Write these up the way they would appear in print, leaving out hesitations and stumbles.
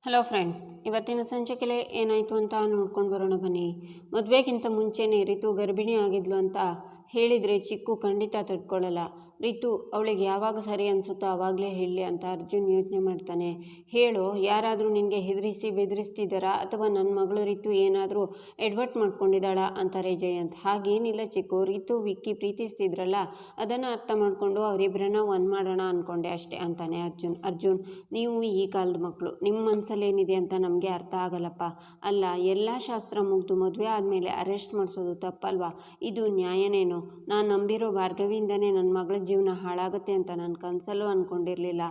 Hello friends, ಇವತ್ತಿನ ಸಂಚಿಕೆಯಲ್ಲಿ ಏನಾಯಿತು ಅಂತ ನೋಡ್ಕೊಂಡು ಬರೋಣ ಬನ್ನಿ. ಮದುವೆಗಿಂತ ಮುಂಚೆನೇ ರಿತು ಗರ್ಭಿಣಿ ಆಗಿದ್ಲು ಅಂತ ಹೇಳಿದರೆ ಚಿಕ್ಕು ಖಂಡಿತ ತಡ್ಕೊಳ್ಳಲ್ಲ. ರಿತು ಅವಳಿಗೆ ಯಾವಾಗ ಸರಿ ಅನಿಸುತ್ತೋ ಆವಾಗಲೇ ಹೇಳಲಿ ಅಂತ ಅರ್ಜುನ್ ಯೋಚನೆ ಮಾಡ್ತಾನೆ. ಹೇಳು, ಯಾರಾದರೂ ನಿನಗೆ ಹೆದರಿಸಿ ಬೆದರಿಸ್ತಿದ್ದಾರಾ ಅಥವಾ ನನ್ನ ಮಗಳು ರಿತು ಏನಾದರೂ ಎಡ್ವರ್ಟ್ ಮಾಡ್ಕೊಂಡಿದ್ದಾಳಾ ಅಂತಾರೆ ಜಯಂತ್. ಹಾಗೇನಿಲ್ಲ ಚಿಕ್ಕು, ರಿತು ವಿಕ್ಕಿ ಪ್ರೀತಿಸ್ತಿದ್ರಲ್ಲ, ಅದನ್ನು ಅರ್ಥ ಮಾಡಿಕೊಂಡು ಅವರಿಬ್ಬರನ್ನ ಒಂದು ಮಾಡೋಣ ಅಂದ್ಕೊಂಡೆ ಅಷ್ಟೇ ಅಂತಾನೆ ಅರ್ಜುನ್, ನೀವು ಈ ಕಾಲದ ಮಕ್ಕಳು, ನಿಮ್ಮ ಮನಸ್ಸಲ್ಲೇನಿದೆ ಅಂತ ನಮಗೆ ಅರ್ಥ ಆಗಲ್ಲಪ್ಪ. ಅಲ್ಲ, ಎಲ್ಲ ಶಾಸ್ತ್ರ ಮುಗಿದು ಮದುವೆ ಆದಮೇಲೆ ಅರೆಸ್ಟ್ ಮಾಡಿಸೋದು ತಪ್ಪಲ್ವಾ? ಇದು ನ್ಯಾಯನೇನೋ? ನಾನು ನಂಬಿರೋ ಭಾರ್ಗವಿಯಿಂದನೇ ನನ್ನ ಮಗಳ ಜೀವನ ಹಾಳಾಗುತ್ತೆ ಅಂತ ನಾನು ಕನಸಲ್ಲೂ ಅಂದ್ಕೊಂಡಿರಲಿಲ್ಲ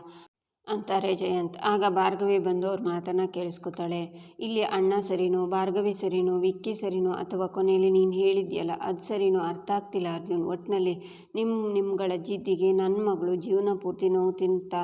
ಅಂತಾರೆ ಜಯಂತ್. ಆಗ ಭಾರ್ಗವಿ ಬಂದು ಅವ್ರ ಮಾತನ್ನು ಕೇಳಿಸ್ಕೊತಾಳೆ. ಇಲ್ಲಿ ಅಣ್ಣ ಸರಿನೋ, ಭಾರ್ಗವಿ ಸರಿನೋ, ವಿಕ್ಕಿ ಸರಿನೋ ಅಥವಾ ಕೊನೆಯಲ್ಲಿ ನೀನು ಹೇಳಿದ್ಯಲ್ಲ ಅದು ಸರಿನೋ ಅರ್ಥ ಆಗ್ತಿಲ್ಲ ಅರ್ಜುನ್. ಒಟ್ಟಿನಲ್ಲಿ ನಿಮ್ಗಳ ಜಿದ್ದಿಗೆ ನನ್ನ ಮಗಳು ಜೀವನ ಪೂರ್ತಿ ನೋವು ತಿಂತಾ.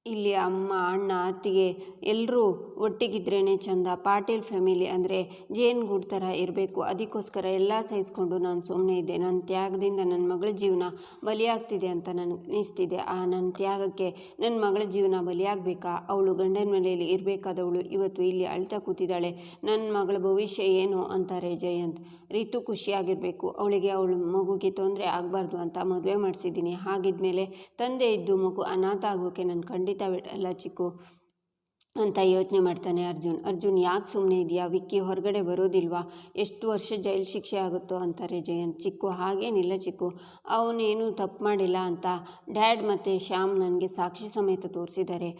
ಇಲ್ಲಿ ಅಮ್ಮ, ಅಣ್ಣ, ಅತ್ತಿಗೆ ಎಲ್ಲರೂ ಒಟ್ಟಿಗಿದ್ರೇ ಚಂದ. ಪಾಟೀಲ್ ಫ್ಯಾಮಿಲಿ ಅಂದರೆ ಜೇನುಗೂಡು ಥರ ಇರಬೇಕು. ಅದಕ್ಕೋಸ್ಕರ ಎಲ್ಲ ಸಹಿಸ್ಕೊಂಡು ನಾನು ಸುಮ್ಮನೆ ಇದ್ದೆ. ನನ್ನ ತ್ಯಾಗದಿಂದ ನನ್ನ ಮಗಳ ಜೀವನ ಬಲಿಯಾಗ್ತಿದೆ ಅಂತ ನನಗೆ ಅನಿಸ್ತಿದೆ. ಆ ನನ್ನ ತ್ಯಾಗಕ್ಕೆ ನನ್ನ ಮಗಳ ಜೀವನ ಬಲಿಯಾಗಬೇಕಾ? ಅವಳು ಗಂಡನ ಮನೆಯಲ್ಲಿ ಇರಬೇಕಾದವಳು ಇವತ್ತು ಇಲ್ಲಿ ಅಳ್ತಾ ಕೂತಿದ್ದಾಳೆ. ನನ್ನ ಮಗಳ ಭವಿಷ್ಯ ಏನು ಅಂತಾರೆ ಜಯಂತ್. ರಿತು ಖುಷಿಯಾಗಿರಬೇಕು, ಅವಳಿಗೆ ಅವಳ ಮಗುಗೆ ತೊಂದರೆ ಆಗಬಾರ್ದು ಅಂತ ಮದುವೆ ಮಾಡಿಸಿದ್ದೀನಿ. ಹಾಗಿದ್ಮೇಲೆ ತಂದೆ ಇದ್ದು ಮಗು ಅನಾಥ ಆಗೋಕೆ ನಾನು ಖಂಡಿತ ಬಿಡಲ್ಲ ಚಿಕ್ಕು ಅಂತ ಯೋಚನೆ ಮಾಡ್ತಾನೆ ಅರ್ಜುನ್ ಯಾಕೆ ಸುಮ್ಮನೆ ಇದೆಯಾ? ವಿಕ್ಕಿ ಹೊರಗಡೆ ಬರೋದಿಲ್ವಾ? ಎಷ್ಟು ವರ್ಷ ಜೈಲು ಶಿಕ್ಷೆ ಆಗುತ್ತೋ ಅಂತಾರೆ ಜಯಂತ್. ಚಿಕ್ಕು, ಹಾಗೇನಿಲ್ಲ ಚಿಕ್ಕು, ಅವನೇನು ತಪ್ಪು ಮಾಡಿಲ್ಲ ಅಂತ ಡ್ಯಾಡ್ ಮತ್ತು ಶ್ಯಾಮ್ ನನಗೆ ಸಾಕ್ಷಿ ಸಮೇತ ತೋರಿಸಿದ್ದಾರೆ.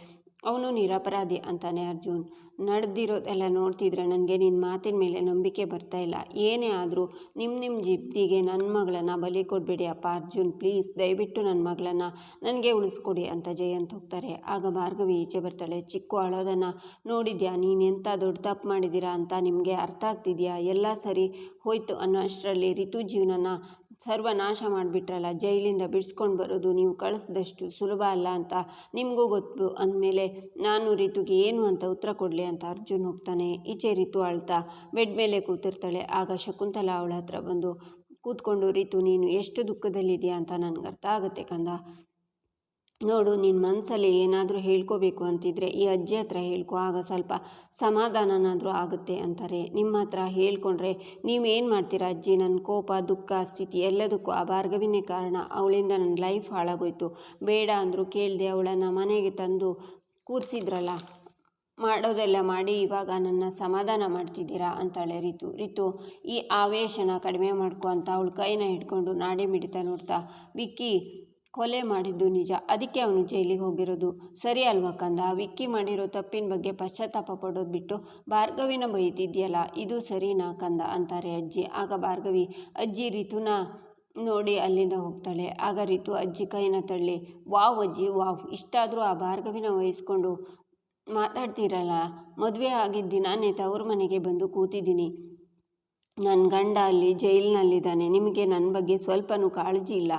ಅವನು ನಿರಪರಾಧಿ ಅಂತಾನೆ ಅರ್ಜುನ್. ನಡೆದಿರೋದೆಲ್ಲ ನೋಡ್ತಿದ್ರೆ ನನಗೆ ನಿನ್ನ ಮಾತಿನ ಮೇಲೆ ನಂಬಿಕೆ ಬರ್ತಾ ಇಲ್ಲ. ಏನೇ ಆದರೂ ನಿಮ್ಮ ಜಿದ್ದಿಗೆ ನನ್ನ ಮಗಳನ್ನು ಬಲಿ ಕೊಡಬೇಡಿ ಅಪ್ಪ ಅರ್ಜುನ್, ಪ್ಲೀಸ್ ದಯವಿಟ್ಟು ನನ್ನ ಮಗಳನ್ನು ನನಗೆ ಉಳಿಸ್ಕೊಡಿ ಅಂತ ಜಯಂತ್ ಹೋಗ್ತಾರೆ. ಆಗ ಭಾರ್ಗವಿ ಈಚೆ ಬರ್ತಾಳೆ. ಚಿಕ್ಕು, ಅಳೋದನ್ನು ನೋಡಿದ್ಯಾ? ನೀನು ಎಂಥ ದೊಡ್ಡ ತಪ್ಪು ಮಾಡಿದ್ದೀರಾ ಅಂತ ನಿಮಗೆ ಅರ್ಥ ಆಗ್ತಿದೆಯಾ? ಎಲ್ಲ ಸರಿ ಹೋಯ್ತು ಅನ್ನೋ ಅಷ್ಟರಲ್ಲಿ ರಿತು ಜೀವನನ ಸರ್ವನಾಶ ಮಾಡಿಬಿಟ್ರಲ್ಲ. ಜೈಲಿಂದ ಬಿಡಿಸ್ಕೊಂಡು ಬರೋದು ನೀವು ಕಳಿಸ್ದಷ್ಟು ಸುಲಭ ಅಲ್ಲ ಅಂತ ನಿಮಗೂ ಗೊತ್ತು. ಅಂದಮೇಲೆ ನಾನು ರಿತುಗೆ ಏನು ಅಂತ ಉತ್ತರ ಕೊಡಲಿ ಅಂತ ಅರ್ಜುನ್ ಹೋಗ್ತಾನೆ. ಈಚೆ ರಿತು ಅಳ್ತಾ ಬೆಡ್ ಮೇಲೆ ಕೂತಿರ್ತಾಳೆ. ಆಗ ಶಕುಂತಲಾ ಅವಳ ಹತ್ರ ಬಂದು ಕೂತ್ಕೊಂಡು, ರಿತು ನೀನು ಎಷ್ಟು ದುಃಖದಲ್ಲಿದೆಯಾ ಅಂತ ನನಗೆ ಅರ್ಥ ಆಗುತ್ತೆ ಕಂದ. ನೋಡು, ನಿನ್ನ ಮನಸ್ಸಲ್ಲಿ ಏನಾದರೂ ಹೇಳ್ಕೋಬೇಕು ಅಂತಿದ್ರೆ ಈ ಅಜ್ಜಿ ಹತ್ರ ಹೇಳ್ಕೊ, ಆಗ ಸ್ವಲ್ಪ ಸಮಾಧಾನನಾದರೂ ಆಗುತ್ತೆ ಅಂತಾರೆ. ನಿಮ್ಮ ಹತ್ರ ಹೇಳ್ಕೊಂಡ್ರೆ ನೀವೇನು ಮಾಡ್ತೀರಾ ಅಜ್ಜಿ? ನನ್ನ ಕೋಪ, ದುಃಖ, ಸ್ಥಿತಿ ಎಲ್ಲದಕ್ಕೂ ಆ ಭಾರ್ಗವಿನೇ ಕಾರಣ. ಅವಳಿಂದ ನನ್ನ ಲೈಫ್ ಹಾಳಾಗೋಯ್ತು. ಬೇಡ ಅಂದರೂ ಕೇಳದೆ ಅವಳನ್ನು ಮನೆಗೆ ತಂದು ಕೂರಿಸಿದ್ರಲ್ಲ, ಮಾಡೋದೆಲ್ಲ ಮಾಡಿ ಇವಾಗ ನನ್ನ ಸಮಾಧಾನ ಮಾಡ್ತಿದ್ದೀರಾ ಅಂತಾಳೆ ರಿತು. ಈ ಆವೇಶನ ಕಡಿಮೆ ಮಾಡ್ಕೊ ಅಂತ ಅವಳ ಕೈನ ಹಿಡ್ಕೊಂಡು ನಾಡಿ ಮಿಡಿತಾ ನೋಡ್ತಾ, ವಿಕ್ಕಿ ಕೊಲೆ ಮಾಡಿದ್ದು ನಿಜ, ಅದಕ್ಕೆ ಅವನು ಜೈಲಿಗೆ ಹೋಗಿರೋದು. ಸರಿ ಅಲ್ವಾ ಕಂದ? ವಿಕ್ಕಿ ಮಾಡಿರೋ ತಪ್ಪಿನ ಬಗ್ಗೆ ಪಶ್ಚಾತ್ತಾಪ ಪಡೋದು ಬಿಟ್ಟು ಭಾರ್ಗವಿನ ಬೈತಿದ್ಯಲ್ಲ, ಇದು ಸರಿನಾ ಕಂದ ಅಂತಾರೆ ಅಜ್ಜಿ. ಆಗ ಭಾರ್ಗವಿ ಅಜ್ಜಿ ರಿತುನ ನೋಡಿ ಅಲ್ಲಿಂದ ಹೋಗ್ತಾಳೆ. ಆಗ ರಿತು ಅಜ್ಜಿ ಕೈನ ತಳ್ಳಿ, ವಾವ್ ಅಜ್ಜಿ ವಾವ್, ಇಷ್ಟಾದರೂ ಆ ಭಾರ್ಗವಿನ ವಹಿಸ್ಕೊಂಡು ಮಾತಾಡ್ತೀರಲ್ಲ. ಮದುವೆ ಆಗಿದ್ದ ದಿನಾನೇ ತವ್ರ ಮನೆಗೆ ಬಂದು ಕೂತಿದ್ದೀನಿ. ನನ್ನ ಗಂಡ ಅಲ್ಲಿ ಜೈಲಿನಲ್ಲಿದ್ದಾನೆ. ನಿಮಗೆ ನನ್ನ ಬಗ್ಗೆ ಸ್ವಲ್ಪನೂ ಕಾಳಜಿ ಇಲ್ಲ.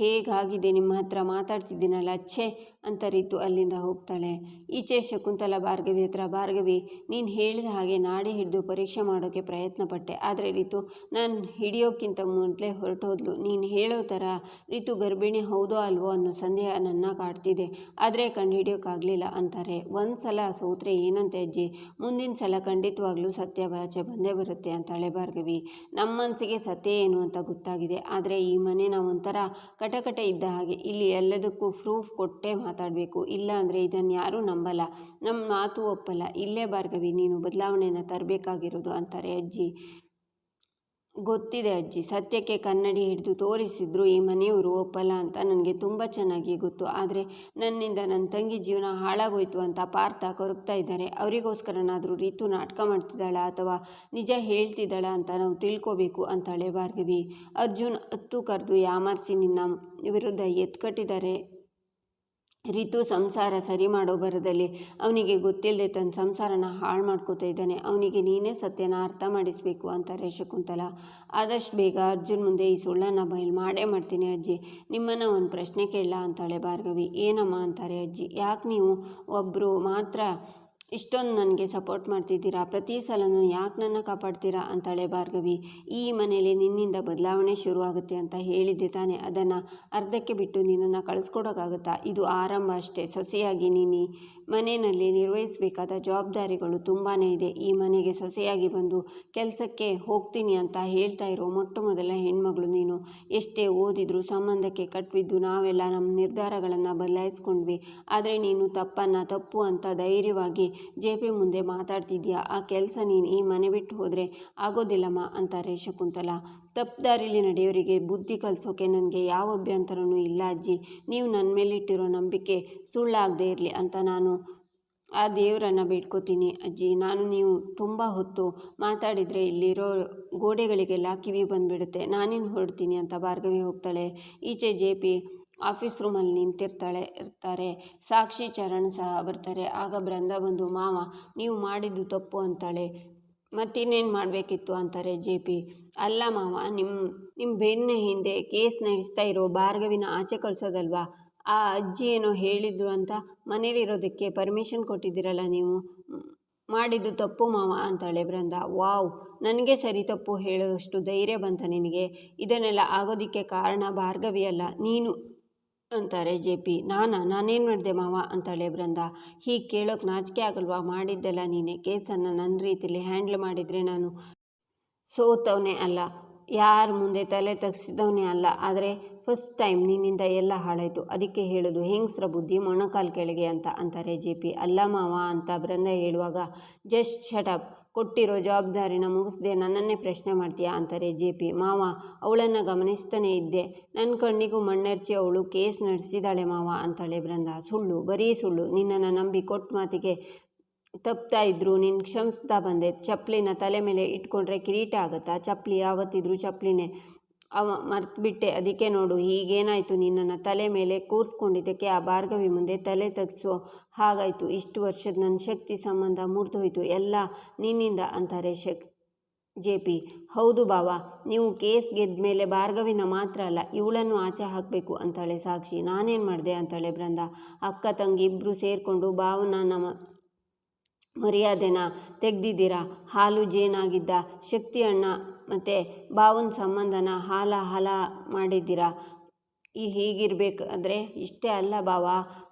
ಹೇಗಾಗಿದೆ ನಿಮ್ಮ ಹತ್ರ ಮಾತಾಡ್ತಿದ್ದೀನಲ್ಲ, ಛೇ ಅಂತ ರಿತು ಅಲ್ಲಿಂದ ಹೋಗ್ತಾಳೆ. ಈಚೆ ಶಕುಂತಲಾ ಭಾರ್ಗವಿ ಹತ್ರ, ಭಾರ್ಗವಿ ನೀನು ಹೇಳಿದ ಹಾಗೆ ನಾಡಿ ಹಿಡಿದು ಪರೀಕ್ಷೆ ಮಾಡೋಕ್ಕೆ ಪ್ರಯತ್ನ ಪಟ್ಟೆ, ಆದರೆ ರಿತು ನಾನು ಹಿಡಿಯೋಕ್ಕಿಂತ ಮೊದಲೇ ಹೊರಟೋದ್ಲು. ನೀನು ಹೇಳೋ ಥರ ರಿತು ಗರ್ಭಿಣಿ ಹೌದೋ ಅಲ್ವೋ ಅನ್ನೋ ಸಂದೇಹ ನನ್ನ ಕಾಡ್ತಿದೆ, ಆದರೆ ಕಂಡುಹಿಡಿಯೋಕ್ಕಾಗಲಿಲ್ಲ ಅಂತಾರೆ. ಒಂದು ಸಲ ಸೋತ್ರೆ ಏನಂತೆ ಅಜ್ಜಿ, ಮುಂದಿನ ಸಲ ಖಂಡಿತವಾಗ್ಲೂ ಸತ್ಯ ಬಾಚೆ ಬಂದೇ ಬರುತ್ತೆ ಅಂತಾಳೆ ಭಾರ್ಗವಿ. ನಮ್ಮ ಮನಸ್ಸಿಗೆ ಸತ್ಯ ಏನು ಅಂತ ಗೊತ್ತಾಗಿದೆ, ಆದರೆ ಈ ಮನೆನ ಒಂಥರ ಕಟಕಟ ಇದ್ದ ಹಾಗೆ, ಇಲ್ಲಿ ಎಲ್ಲದಕ್ಕೂ ಪ್ರೂಫ್ ಕೊಟ್ಟೇ ಮಾತಾಡಬೇಕು, ಇಲ್ಲ ಅಂದರೆ ಇದನ್ನು ಯಾರೂ ನಂಬಲ್ಲ, ನಮ್ಮ ಮಾತು ಒಪ್ಪಲ್ಲ. ಇಲ್ಲೇ ಭಾರ್ಗವಿ ನೀನು ಬದಲಾವಣೆನ ತರಬೇಕಾಗಿರೋದು ಅಂತಾರೆ ಅಜ್ಜಿ. ಗೊತ್ತಿದೆ ಅಜ್ಜಿ, ಸತ್ಯಕ್ಕೆ ಕನ್ನಡಿ ಹಿಡಿದು ತೋರಿಸಿದ್ರು ಈ ಮನೆಯವರು ಒಪ್ಪಲ್ಲ ಅಂತ ನನಗೆ ತುಂಬ ಚೆನ್ನಾಗಿ ಗೊತ್ತು. ಆದರೆ ನನ್ನಿಂದ ನನ್ನ ತಂಗಿ ಜೀವನ ಹಾಳಾಗೋಯ್ತು ಅಂತ ಪಾರ್ಥ ಕೊರಗ್ತಾ ಇದ್ದಾರೆ. ಅವರಿಗೋಸ್ಕರನಾದರೂ ರಿತು ನಾಟಕ ಮಾಡ್ತಿದ್ದಾಳ ಅಥವಾ ನಿಜ ಹೇಳ್ತಿದ್ದಾಳ ಅಂತ ನಾವು ತಿಳ್ಕೋಬೇಕು ಅಂತಾಳೆ ಭಾರ್ಗವಿ. ಅರ್ಜುನ್ ಹತ್ತು ಕರೆದು ಯಾಮಾರಿಸಿ ನಿನ್ನ ವಿರುದ್ಧ ಎತ್ಕಟ್ಟಿದ್ದಾರೆ. ರಿತು ಸಂಸಾರ ಸರಿ ಮಾಡೋ ಬರದಲ್ಲಿ ಅವನಿಗೆ ಗೊತ್ತಿಲ್ಲದೆ ತನ್ನ ಸಂಸಾರನ ಹಾಳು ಮಾಡ್ಕೋತಾ ಇದ್ದಾನೆ. ಅವನಿಗೆ ನೀನೇ ಸತ್ಯನ ಅರ್ಥ ಮಾಡಿಸ್ಬೇಕು ಅಂತಾರೆ ಶಕುಂತಲಾ. ಆದಷ್ಟು ಬೇಗ ಅರ್ಜುನ್ ಮುಂದೆ ಈ ಸುಳ್ಳನ್ನು ಬಯಲು ಮಾಡೇ ಮಾಡ್ತೀನಿ ಅಜ್ಜಿ. ನಿಮ್ಮನ್ನು ಒಂದು ಪ್ರಶ್ನೆ ಕೇಳಲ್ಲ ಅಂತಾಳೆ ಭಾರ್ಗವಿ. ಏನಮ್ಮ ಅಂತಾರೆ ಅಜ್ಜಿ. ಯಾಕೆ ನೀವು ಒಬ್ಬರು ಮಾತ್ರ ಇಷ್ಟೊಂದು ನನಗೆ ಸಪೋರ್ಟ್ ಮಾಡ್ತಿದ್ದೀರಾ? ಪ್ರತಿ ಸಲನೂ ಯಾಕೆ ನನ್ನ ಕಾಪಾಡ್ತೀರಾ ಅಂತಾಳೆ ಭಾರ್ಗವಿ. ಈ ಮನೇಲಿ ನಿನ್ನಿಂದ ಬದಲಾವಣೆ ಶುರುವಾಗುತ್ತೆ ಅಂತ ಹೇಳಿದ್ದೆ ತಾನೇ, ಅದನ್ನು ಅರ್ಧಕ್ಕೆ ಬಿಟ್ಟು ನಿನ್ನನ್ನು ಕಳಿಸ್ಕೊಡೋಕ್ಕಾಗುತ್ತಾ? ಇದು ಆರಂಭ ಅಷ್ಟೇ. ಸೊಸೆಯಾಗಿ ನೀನು ಮನೆಯಲ್ಲಿ ನಿರ್ವಹಿಸಬೇಕಾದ ಜವಾಬ್ದಾರಿಗಳು ತುಂಬಾ ಇದೆ. ಈ ಮನೆಗೆ ಸೊಸೆಯಾಗಿ ಬಂದು ಕೆಲಸಕ್ಕೆ ಹೋಗ್ತೀನಿ ಅಂತ ಹೇಳ್ತಾ ಇರೋ ಮೊಟ್ಟ ಮೊದಲ ಹೆಣ್ಮಗಳು ನೀನು. ಎಷ್ಟೇ ಓದಿದ್ರು ಸಂಬಂಧಕ್ಕೆ ಕಟ್ಬಿದ್ದು ನಾವೆಲ್ಲ ನಮ್ಮ ನಿರ್ಧಾರಗಳನ್ನು ಬದಲಾಯಿಸ್ಕೊಂಡ್ವಿ. ಆದರೆ ನೀನು ತಪ್ಪು ಅಂತ ಧೈರ್ಯವಾಗಿ ಜೆ.ಪಿ ಮುಂದೆ ಮಾತಾಡ್ತಿದ್ಯಾ. ಆ ಕೆಲಸ ನೀನು ಈ ಮನೆ ಬಿಟ್ಟು ಹೋದರೆ ಆಗೋದಿಲ್ಲಮ್ಮ ಅಂತಾರೆ ಶಕುಂತಲಾ. ತಪ್ಪು ದಾರಿಲಿ ನಡೆಯೋರಿಗೆ ಬುದ್ಧಿ ಕಲಿಸೋಕೆ ನನಗೆ ಯಾವ ಅಭ್ಯಂತರನೂ ಇಲ್ಲ ಅಜ್ಜಿ. ನೀವು ನನ್ನ ಮೇಲಿಟ್ಟಿರೋ ನಂಬಿಕೆ ಸುಳ್ಳಾಗದೇ ಇರಲಿ ಅಂತ ನಾನು ಆ ದೇವರನ್ನು ಬೇಡ್ಕೋತೀನಿ ಅಜ್ಜಿ. ನೀವು ತುಂಬ ಹೊತ್ತು ಮಾತಾಡಿದರೆ ಇಲ್ಲಿರೋ ಗೋಡೆಗಳಿಗೆಲ್ಲ ಕಿವಿ ಬಂದುಬಿಡುತ್ತೆ. ನಾನೇನು ಹೊರಡ್ತೀನಿ ಅಂತ ಭಾರ್ಗವಿ ಹೋಗ್ತಾಳೆ. ಈಚೆ ಜೆ.ಪಿ ಆಫೀಸ್ ರೂಮಲ್ಲಿ ಇರ್ತಾರೆ. ಸಾಕ್ಷಿ, ಚರಣ್ ಸಹ ಬರ್ತಾರೆ. ಆಗ ಬೃಂದಾ ಬಂದು ಮಾವ ನೀವು ಮಾಡಿದ್ದು ತಪ್ಪು ಅಂತಾಳೆ. ಮತ್ತಿನ್ನೇನು ಮಾಡಬೇಕಿತ್ತು ಅಂತಾರೆ ಜೆ.ಪಿ. ಅಲ್ಲ ಮಾವ, ನಿಮ್ಮ ಬೆನ್ನ ಹಿಂದೆ ಕೇಸ್ ನಡೆಸ್ತಾ ಇರೋ ಭಾರ್ಗವಿನ ಆಚೆ ಕಳಿಸೋದಲ್ವಾ. ಆ ಅಜ್ಜಿ ಏನೋ ಹೇಳಿದ್ರು ಅಂತ ಮನೇಲಿರೋದಕ್ಕೆ ಪರ್ಮಿಷನ್ ಕೊಟ್ಟಿದ್ದೀರಲ್ಲ ನೀವು. ಮಾಡಿದ್ದು ತಪ್ಪು ಮಾವ ಅಂತಾಳೆ ಬೃಂದಾ. ವಾವ್, ನನಗೆ ಸರಿ ತಪ್ಪು ಹೇಳೋಷ್ಟು ಧೈರ್ಯ ಬಂತ ನಿನಗೆ. ಇದನ್ನೆಲ್ಲ ಆಗೋದಕ್ಕೆ ಕಾರಣ ಭಾರ್ಗವಿ ಅಲ್ಲ, ನೀನು ಅಂತಾರೆ ಜೆ.ಪಿ. ನಾನೇನು ಮಾಡಿದೆ ಮಾವ ಅಂತಾಳೆ ಬೃಂದಾ. ಹೀಗೆ ಕೇಳೋಕೆ ನಾಚಿಕೆ ಆಗಲ್ವಾ? ಮಾಡಿದ್ದೆಲ್ಲ ನೀನೆ. ಕೇಸನ್ನು ನನ್ನ ರೀತಿಯಲ್ಲಿ ಹ್ಯಾಂಡ್ಲ್ ಮಾಡಿದರೆ ನಾನು ಸೋತವನೇ ಅಲ್ಲ, ಯಾರ ಮುಂದೆ ತಲೆ ತಗ್ಸಿದವನೇ ಅಲ್ಲ. ಆದರೆ ಫಸ್ಟ್ ಟೈಮ್ ನಿನ್ನಿಂದ ಎಲ್ಲ ಹಾಳಾಯಿತು. ಅದಕ್ಕೆ ಹೇಳೋದು ಹೆಂಗಸ್ರ ಬುದ್ಧಿ ಮೊಣಕಾಲು ಕೆಳಗೆ ಅಂತಾರೆ ಜೆ.ಪಿ. ಅಲ್ಲ ಮಾವ ಅಂತ ಬೃಂದಾ ಹೇಳುವಾಗ ಜಸ್ಟ್ ಶಟಪ್, ಕೊಟ್ಟಿರೋ ಜವಾಬ್ದಾರಿನ ಮುಗಿಸ್ದೆ ನನ್ನನ್ನೇ ಪ್ರಶ್ನೆ ಮಾಡ್ತೀಯಾ ಅಂತಾರೆ ಜೆ.ಪಿ. ಮಾವ, ಅವಳನ್ನು ಗಮನಿಸ್ತಾನೆ ಇದ್ದೆ. ನನ್ನ ಕಣ್ಣಿಗೂ ಮಣ್ಣೆರ್ಚಿ ಅವಳು ಕೇಸ್ ನಡೆಸಿದಾಳೆ ಮಾವ ಅಂತಾಳೆ ಬೃಂದಾ. ಸುಳ್ಳು, ಬರೀ ಸುಳ್ಳು. ನಿನ್ನನ್ನು ನಂಬಿ ಕೊಟ್ಟ ಮಾತಿಗೆ ತಪ್ತಾ ಇದ್ರು ನೀನು ಕ್ಷಮಿಸ್ತಾ ಬಂದೆ. ಚಪ್ಪಲಿನ ತಲೆ ಮೇಲೆ ಇಟ್ಕೊಂಡ್ರೆ ಕಿರೀಟ ಆಗುತ್ತಾ? ಚಪ್ಪಲಿ ಯಾವತ್ತಿದ್ರು ಚಪ್ಪಲಿನೇ. ಮರ್ತುಬಿಟ್ಟೆ. ಅದಕ್ಕೆ ನೋಡು ಹೀಗೇನಾಯಿತು. ನಿನ್ನನ್ನು ತಲೆ ಮೇಲೆ ಕೂರಿಸ್ಕೊಂಡಿದ್ದಕ್ಕೆ ಆ ಭಾರ್ಗವಿ ಮುಂದೆ ತಲೆ ತಗ್ಸೋ ಹಾಗಾಯಿತು. ಇಷ್ಟು ವರ್ಷದ ನನ್ನ ಶಕ್ತಿ ಸಂಬಂಧ ಮುರಿದೋಯ್ತು. ಎಲ್ಲ ನಿನ್ನಿಂದ ಅಂತಾರೆ ಜೆ.ಪಿ. ಹೌದು ಬಾವ, ನೀವು ಕೇಸ್ ಗೆದ್ದ ಮೇಲೆ ಭಾರ್ಗವಿನ ಮಾತ್ರ ಅಲ್ಲ ಇವಳನ್ನು ಆಚೆ ಹಾಕಬೇಕು ಅಂತಾಳೆ ಸಾಕ್ಷಿ. ನಾನೇನು ಮಾಡಿದೆ ಅಂತಾಳೆ ಬೃಂದಾ. ಅಕ್ಕ ತಂಗಿ ಇಬ್ಬರು ಸೇರಿಕೊಂಡು ಭಾವನ ನಮ್ಮ ಮರ್ಯಾದೆನ ತೆಗ್ದಿದ್ದೀರಾ. ಹಾಲು ಜೇನಾಗಿದ್ದ ಶಕ್ತಿ ಅಣ್ಣ ಮತ್ತು ಭಾವನ ಸಂಬಂಧನ ಹಾಲ ಮಾಡಿದ್ದೀರಾ. ಹೀಗಿರಬೇಕಾದ್ರೆ ಇಷ್ಟೇ ಅಲ್ಲ ಬಾವ,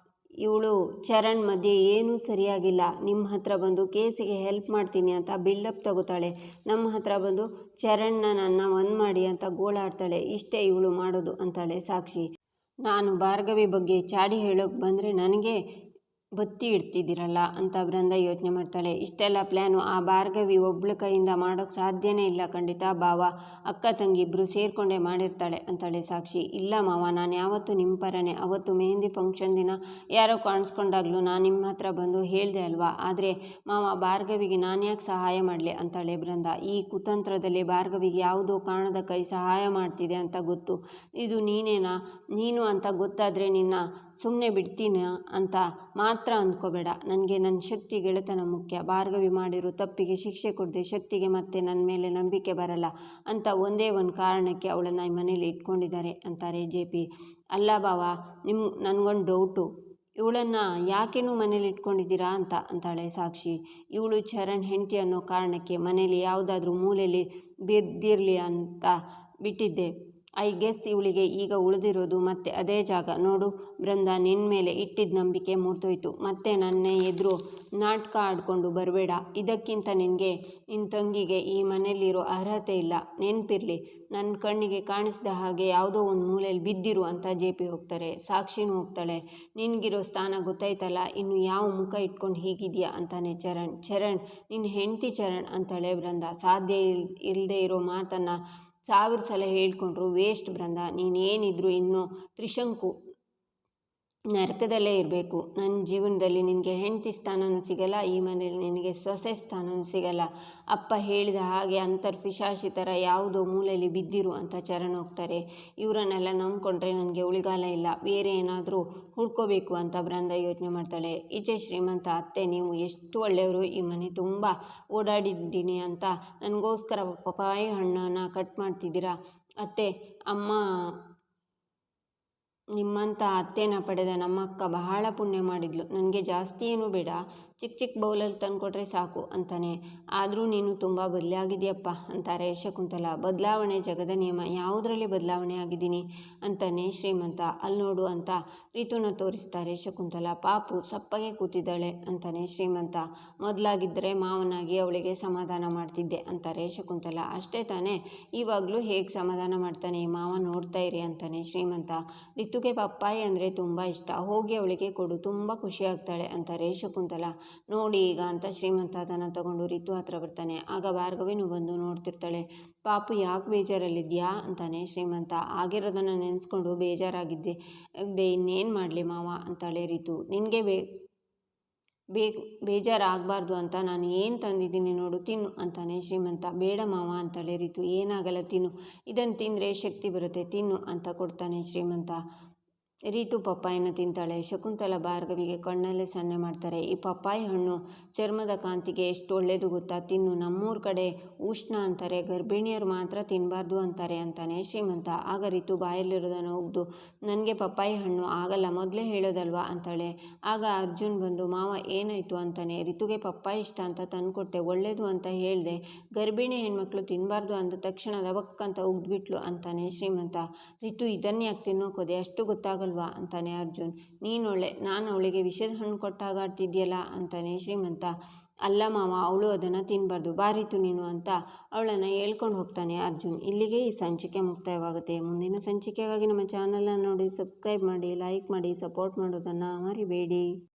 ಇವಳು ಚರಣ್ ಮಧ್ಯೆ ಏನೂ ಸರಿಯಾಗಿಲ್ಲ. ನಿಮ್ಮ ಹತ್ರ ಬಂದು ಕೇಸಿಗೆ ಹೆಲ್ಪ್ ಮಾಡ್ತೀನಿ ಅಂತ ಬಿಲ್ಡಪ್ ತಗೋತಾಳೆ. ನಮ್ಮ ಹತ್ರ ಬಂದು ಚರಣ್ನ ಮಾಡಿ ಅಂತ ಗೋಳಾಡ್ತಾಳೆ. ಇಷ್ಟೇ ಇವಳು ಮಾಡೋದು ಅಂತಾಳೆ ಸಾಕ್ಷಿ. ನಾನು ಭಾರ್ಗವಿ ಬಗ್ಗೆ ಚಾಡಿ ಹೇಳೋಕೆ ಬಂದರೆ ನನಗೆ ಬತ್ತಿ ಇಡ್ತಿದ್ದೀರಲ್ಲ ಅಂತ ಬೃಂದಾ ಯೋಚನೆ ಮಾಡ್ತಾಳೆ. ಇಷ್ಟೆಲ್ಲ ಪ್ಲ್ಯಾನು ಆ ಭಾರ್ಗವಿ ಒಬ್ಳ ಕೈಯಿಂದ ಮಾಡೋಕ್ಕೆ ಸಾಧ್ಯನೇ ಇಲ್ಲ ಖಂಡಿತ ಬಾವ. ಅಕ್ಕ ತಂಗಿ ಇಬ್ಬರು ಸೇರಿಕೊಂಡೇ ಮಾಡಿರ್ತಾಳೆ ಅಂತಾಳೆ ಸಾಕ್ಷಿ. ಇಲ್ಲ ಮಾವ, ನಾನು ಯಾವತ್ತೂ ನಿಮ್ಮ ಪರನೇ. ಅವತ್ತು ಮೆಹಂದಿ ಫಂಕ್ಷನ್ ದಿನ ಯಾರೋ ಕಾಣಿಸ್ಕೊಂಡಾಗ್ಲೂ ನಾನು ನಿಮ್ಮ ಹತ್ರ ಬಂದು ಹೇಳಿದೆ ಅಲ್ವಾ. ಆದರೆ ಮಾವ, ಭಾರ್ಗವಿಗೆ ನಾನು ಯಾಕೆ ಸಹಾಯ ಮಾಡಲಿ ಅಂತಾಳೆ ಬೃಂದಾ. ಈ ಕುತಂತ್ರದಲ್ಲಿ ಭಾರ್ಗವಿಗೆ ಯಾವುದೋ ಕಾಣದ ಕೈ ಸಹಾಯ ಮಾಡ್ತಿದೆ ಅಂತ ಗೊತ್ತು. ಇದು ನೀನು ಅಂತ ಗೊತ್ತಾದರೆ ನಿನ್ನ ಸುಮ್ಮನೆ ಬಿಡ್ತೀನ ಅಂತ ಮಾತ್ರ ಅಂದ್ಕೋಬೇಡ. ನನಗೆ ನನ್ನ ಶಕ್ತಿ ಗೆಳೆತನ ಮುಖ್ಯ. ಭಾರ್ಗವಿ ಮಾಡಿರೋ ತಪ್ಪಿಗೆ ಶಿಕ್ಷೆ ಕೊಡದೆ ಶಕ್ತಿಗೆ ಮತ್ತೆ ನನ್ನ ಮೇಲೆ ನಂಬಿಕೆ ಬರಲ್ಲ ಅಂತ ಒಂದೇ ಒಂದು ಕಾರಣಕ್ಕೆ ಅವಳನ್ನು ಮನೇಲಿ ಇಟ್ಕೊಂಡಿದ್ದಾರೆ ಅಂತಾರೆ ಜೆ.ಪಿ. ಅಲ್ಲ ಬಾವ, ನನಗೊಂದು ಡೌಟು. ಇವಳನ್ನು ಯಾಕೇನೂ ಮನೇಲಿ ಇಟ್ಕೊಂಡಿದ್ದೀರಾ ಅಂತಾಳೆ ಸಾಕ್ಷಿ. ಇವಳು ಚರಣ್ ಹೆಂಡತಿ ಅನ್ನೋ ಕಾರಣಕ್ಕೆ ಮನೇಲಿ ಯಾವುದಾದ್ರೂ ಮೂಲೆಯಲ್ಲಿ ಬಿದ್ದಿರಲಿ ಅಂತ ಬಿಟ್ಟಿದ್ದೆ. ಐ ಗೆಸ್ ಇವಳಿಗೆ ಈಗ ಉಳಿದಿರೋದು ಮತ್ತೆ ಅದೇ ಜಾಗ. ನೋಡು ಬೃಂದಾ, ನಿನ್ನ ಮೇಲೆ ಇಟ್ಟಿದ್ದ ನಂಬಿಕೆ ಮುರಿದೋಯ್ತು. ಮತ್ತೆ ನನ್ನ ಎದುರು ನಾಟಕ ಆಡಿಕೊಂಡು ಬರಬೇಡ. ಇದಕ್ಕಿಂತ ನಿನ್ನ ತಂಗಿಗೆ ಈ ಮನೇಲಿರೋ ಅರ್ಹತೆ ಇಲ್ಲ. ನೆನಪಿರಲಿ, ನನ್ನ ಕಣ್ಣಿಗೆ ಕಾಣಿಸ್ದ ಹಾಗೆ ಯಾವುದೋ ಒಂದು ಮೂಲೆಯಲ್ಲಿ ಬಿದ್ದಿರು ಅಂತ ಜೆ.ಪಿ ಹೋಗ್ತಾರೆ. ಸಾಕ್ಷಿನೂ ಹೋಗ್ತಾಳೆ. ನಿನಗಿರೋ ಸ್ಥಾನ ಗೊತ್ತಾಯ್ತಲ್ಲ, ಇನ್ನು ಯಾವ ಮುಖ ಇಟ್ಕೊಂಡು ಹೀಗಿದೆಯಾ ಅಂತಾನೆ ಚರಣ್ ನಿನ್ನ ಹೆಂಡತಿ ಚರಣ್ ಅಂತಾಳೆ ಬೃಂದಾ. ಸಾಧ್ಯ ಇಲ್ಲದೆ ಇರೋ ಮಾತನ್ನು 1000 ಸಲ ಹೇಳ್ಕೊಂಡ್ರು ವೇಸ್ಟ್ ಬೃಂದಾ. ನೀನೇನಿದ್ರು ಇನ್ನೂ ತ್ರಿಶಂಕು ನರಕದಲ್ಲೇ ಇರಬೇಕು. ನನ್ನ ಜೀವನದಲ್ಲಿ ನಿನಗೆ ಹೆಂಡತಿ ಸ್ಥಾನನೂ ಸಿಗಲ್ಲ, ಈ ಮನೇಲಿ ನಿನಗೆ ಸೊಸೆ ಸ್ಥಾನನೂ ಸಿಗಲ್ಲ. ಅಪ್ಪ ಹೇಳಿದ ಹಾಗೆ ಅಂತರ್ಪಿಶಾಚಿ ಥರ ಯಾವುದೋ ಮೂಲೆಯಲ್ಲಿ ಬಿದ್ದಿರು ಅಂತ ಚರಣ್ ಹೋಗ್ತಾರೆ. ಇವರನ್ನೆಲ್ಲ ನಂಬ್ಕೊಂಡ್ರೆ ನನಗೆ ಉಳಿಗಾಲ ಇಲ್ಲ. ಬೇರೆ ಏನಾದರೂ ಹುಡ್ಕೋಬೇಕು ಅಂತ ಬೃಂದಾ ಯೋಚನೆ ಮಾಡ್ತಾಳೆ. ಈಚೆ ಶ್ರೀಮಂತ ಅತ್ತೆ, ನೀವು ಎಷ್ಟು ಒಳ್ಳೆಯವರು. ಈ ಮನೆ ತುಂಬ ಓಡಾಡಿದ್ದೀನಿ ಅಂತ ನನಗೋಸ್ಕರ ಪಪಾಯಿ ಹಣ್ಣನ್ನು ಕಟ್ ಮಾಡ್ತಿದ್ದೀರಾ ಅತ್ತೆ. ಅಮ್ಮ ನಿಮ್ಮಂಥ ಅತ್ತೆನ ಪಡೆದ ನಮ್ಮಕ್ಕ ಬಹಳ ಪುಣ್ಯ ಮಾಡಿದ್ಲು. ನನಗೆ ಜಾಸ್ತಿ ಏನೂ ಬೇಡ, ಚಿಕ್ಕ ಚಿಕ್ಕ ಬೌಲಲ್ಲಿ ತಂದುಕೊಟ್ರೆ ಸಾಕು ಅಂತಾನೆ. ಆದರೂ ನೀನು ತುಂಬ ಬದಲಾಗಿದೆಯಪ್ಪ ಅಂತಾರೆ ಶಕುಂತಲಾ. ಬದಲಾವಣೆ ಜಗದ ನಿಯಮ, ಯಾವುದರಲ್ಲಿ ಬದಲಾವಣೆ ಆಗಿದ್ದೀನಿ ಅಂತಾನೆ ಶ್ರೀಮಂತ. ಅಲ್ಲಿ ನೋಡು ಅಂತ ರಿತುನ ತೋರಿಸ್ತಾರೆ ಶಕುಂತಲಾ. ಪಾಪು ಸಪ್ಪಗೆ ಕೂತಿದ್ದಾಳೆ ಅಂತಾನೆ ಶ್ರೀಮಂತ. ಮೊದಲಾಗಿದ್ದರೆ ಮಾವನಾಗಿ ಅವಳಿಗೆ ಸಮಾಧಾನ ಮಾಡ್ತಿದ್ದೆ ಅಂತಾರೆ ಶಕುಂತಲಾ. ಅಷ್ಟೇ ತಾನೇ, ಇವಾಗಲೂ ಹೇಗೆ ಸಮಾಧಾನ ಮಾಡ್ತಾನೆ ಈ ಮಾವ, ನೋಡ್ತಾ ಇರಿ ಅಂತಾನೆ ಶ್ರೀಮಂತ. ರಿತುಗೆ ಪಪ್ಪಾಯಿ ಅಂದರೆ ತುಂಬ ಇಷ್ಟ, ಹೋಗಿ ಅವಳಿಗೆ ಕೊಡು, ತುಂಬ ಖುಷಿ ಆಗ್ತಾಳೆ ಅಂತಾರೆ ಶಕುಂತಲಾ. ನೋಡಿ ಈಗ ಅಂತ ಶ್ರೀಮಂತ ಅದನ್ನು ತಗೊಂಡು ರಿತು ಹತ್ರ ಬರ್ತಾನೆ. ಆಗ ಭಾರ್ಗವಿನೂ ಬಂದು ನೋಡ್ತಿರ್ತಾಳೆ. ಪಾಪು ಯಾಕೆ ಬೇಜಾರಲ್ಲಿದ್ಯಾ ಅಂತಾನೆ ಶ್ರೀಮಂತ. ಆಗಿರೋದನ್ನು ನೆನೆಸ್ಕೊಂಡು ಬೇಜಾರಾಗಿದ್ದೆ ಇನ್ನೇನು ಮಾಡಲಿ ಮಾವ ಅಂತಾಳೆ ರಿತು. ನಿನಗೆ ಬೇಜಾರಾಗಬಾರ್ದು ಅಂತ ನಾನು ಏನು ತಂದಿದ್ದೀನಿ ನೋಡು, ತಿನ್ನು ಅಂತಾನೆ ಶ್ರೀಮಂತ. ಬೇಡ ಮಾವ ಅಂತಾಳೆ ರಿತು. ಏನಾಗಲ್ಲ ತಿನ್ನು, ಇದನ್ನು ತಿಂದರೆ ಶಕ್ತಿ ಬರುತ್ತೆ, ತಿನ್ನು ಅಂತ ಕೊಡ್ತಾನೆ ಶ್ರೀಮಂತ. ರಿತು ಪಪ್ಪಾಯಿನ ತಿಂತಾಳೆ. ಶಕುಂತಲಾ ಭಾರ್ಗವಿಗೆ ಕಣ್ಣಲ್ಲೇ ಸನ್ನೆ ಮಾಡ್ತಾರೆ. ಈ ಪಪ್ಪಾಯಿ ಹಣ್ಣು ಚರ್ಮದ ಕಾಂತಿಗೆ ಎಷ್ಟು ಒಳ್ಳೆಯದು ಗೊತ್ತಾ, ತಿನ್ನು, ನಮ್ಮೂರ ಕಡೆ ಉಷ್ಣ ಅಂತಾರೆ, ಗರ್ಭಿಣಿಯರು ಮಾತ್ರ ತಿನ್ನಬಾರ್ದು ಅಂತಾರೆ ಅಂತಾನೆ ಶ್ರೀಮಂತ. ಆಗ ರಿತು ಬಾಯಲ್ಲಿರೋದನ್ನು ಉಗ್ದು, ನನಗೆ ಪಪ್ಪಾಯಿ ಹಣ್ಣು ಆಗಲ್ಲ, ಮೊದಲೇ ಹೇಳೋದಲ್ವಾ ಅಂತಾಳೆ. ಆಗ ಅರ್ಜುನ್ ಬಂದು, ಮಾವ ಏನಾಯಿತು ಅಂತಾನೆ. ರಿತುಗೆ ಪಪ್ಪಾಯಿ ಇಷ್ಟ ಅಂತ ತಂದುಕೊಟ್ಟೆ, ಒಳ್ಳೇದು ಅಂತ ಹೇಳಿದೆ, ಗರ್ಭಿಣಿ ಹೆಣ್ಮಕ್ಳು ತಿನ್ನಬಾರ್ದು ಅಂದ ತಕ್ಷಣ ದಬಕ್ಕಂತ ಉಗ್ದ್ಬಿಟ್ಲು ಅಂತಾನೆ ಶ್ರೀಮಂತ. ರಿತು ಇದನ್ನು ಯಾಕೆ ತಿನ್ನೋಕೋದೆ, ಅಷ್ಟು ಗೊತ್ತಾಗಲ್ವಾ ಅಂತಾನೆ ಅರ್ಜುನ್. ನೀನೊಳ್ಳೆ, ನಾನು ಅವಳಿಗೆ ವಿಷದ ಹಣ್ಣು ಕೊಟ್ಟಾಗ ಆಡ್ತಿದ್ಯಲ್ಲ ಅಂತಾನೆ ಶ್ರೀಮಂತ. ಅಲ್ಲ ಮಾವ, ಅವಳು ಅದನ್ನು ತಿನ್ನಬಾರ್ದು, ಬಾರಿತು ನೀನು ಅಂತ ಅವಳನ್ನು ಹೇಳ್ಕೊಂಡು ಹೋಗ್ತಾನೆ ಅರ್ಜುನ್. ಇಲ್ಲಿಗೆ ಈ ಸಂಚಿಕೆ ಮುಕ್ತಾಯವಾಗುತ್ತೆ. ಮುಂದಿನ ಸಂಚಿಕೆಗಾಗಿ ನಮ್ಮ ಚಾನಲನ್ನು ನೋಡಿ ಸಬ್ಸ್ಕ್ರೈಬ್ ಮಾಡಿ, ಲೈಕ್ ಮಾಡಿ, ಸಪೋರ್ಟ್ ಮಾಡೋದನ್ನು ಮರಿಬೇಡಿ.